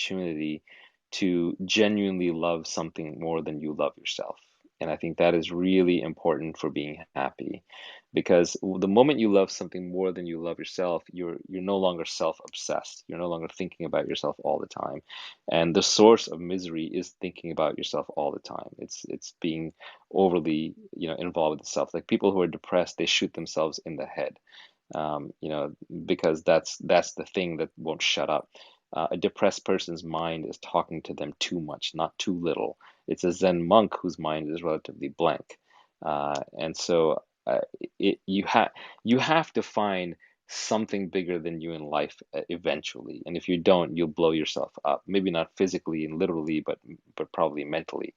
opportunity to genuinely love something more than you love yourself. And I think that is really important for being happy, because the moment you love something more than you love yourself, you're no longer self-obsessed. You're no longer thinking about yourself all the time. And the source of misery is thinking about yourself all the time. It's being overly, involved with self. Like people who are depressed, they shoot themselves in the head, because that's the thing that won't shut up. A depressed person's mind is talking to them too much, not too little. It's a Zen monk whose mind is relatively blank. And so you have to find something bigger than you in life eventually. And if you don't, you'll blow yourself up. Maybe not physically and literally, but probably mentally.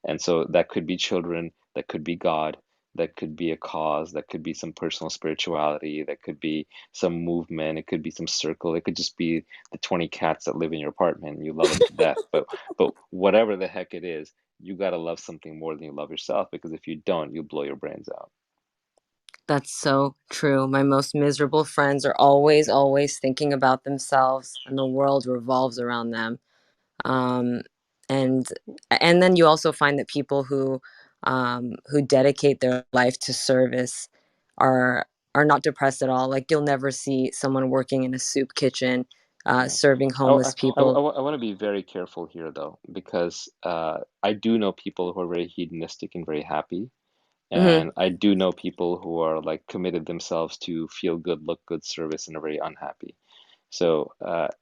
And so that could be children, that could be God, that could be a cause, that could be some personal spirituality, that could be some movement, it could be some circle, it could just be the 20 cats that live in your apartment and you love them to death. But whatever the heck it is, you got to love something more than you love yourself, because if you don't, you'll blow your brains out. That's so true. My most miserable friends are always, always thinking about themselves, and the world revolves around them. Um, and and then you also find that people who dedicate their life to service are are not depressed at all. Like you'll never see someone working in a soup kitchen, Yeah. serving homeless people. I want to be very careful here though, because I do know people who are very hedonistic and very happy. Hmm. And I do know people who are like committed themselves to feel good, look good service and are very unhappy. So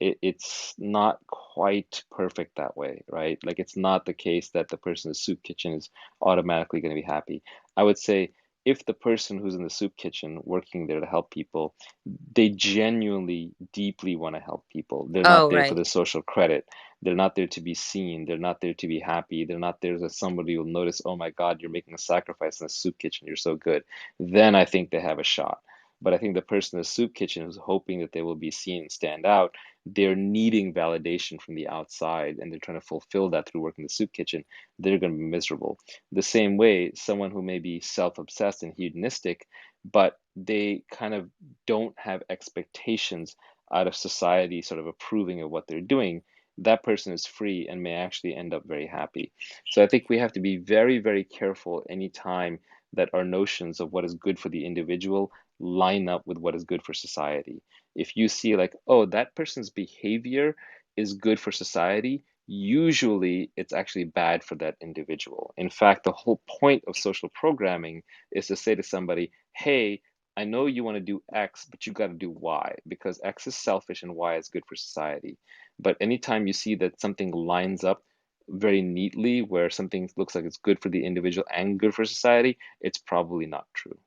it's not quite perfect that way, right? Like it's not the case that the person in the soup kitchen is automatically going to be happy. I would say if the person who's in the soup kitchen working there to help people, they genuinely, deeply want to help people. They're not Oh, there for right. the social credit. They're not there to be seen. They're not there to be happy. They're not there that somebody will notice, oh my God, you're making a sacrifice in the soup kitchen. You're so good. Then I think they have a shot. But I think the person in the soup kitchen who's hoping that they will be seen and stand out, they're needing validation from the outside and they're trying to fulfill that through working in the soup kitchen, they're going to be miserable. The same way, someone who may be self-obsessed and hedonistic, but they kind of don't have expectations out of society sort of approving of what they're doing, that person is free and may actually end up very happy. So I think we have to be very, very careful anytime that our notions of what is good for the individual line up with what is good for society. If you see like, oh, that person's behavior is good for society, usually it's actually bad for that individual. In fact, the whole point of social programming is to say to somebody, hey, I know you want to do X, but you got to do Y because X is selfish and Y is good for society. But anytime you see that something lines up very neatly where something looks like it's good for the individual and good for society, it's probably not true.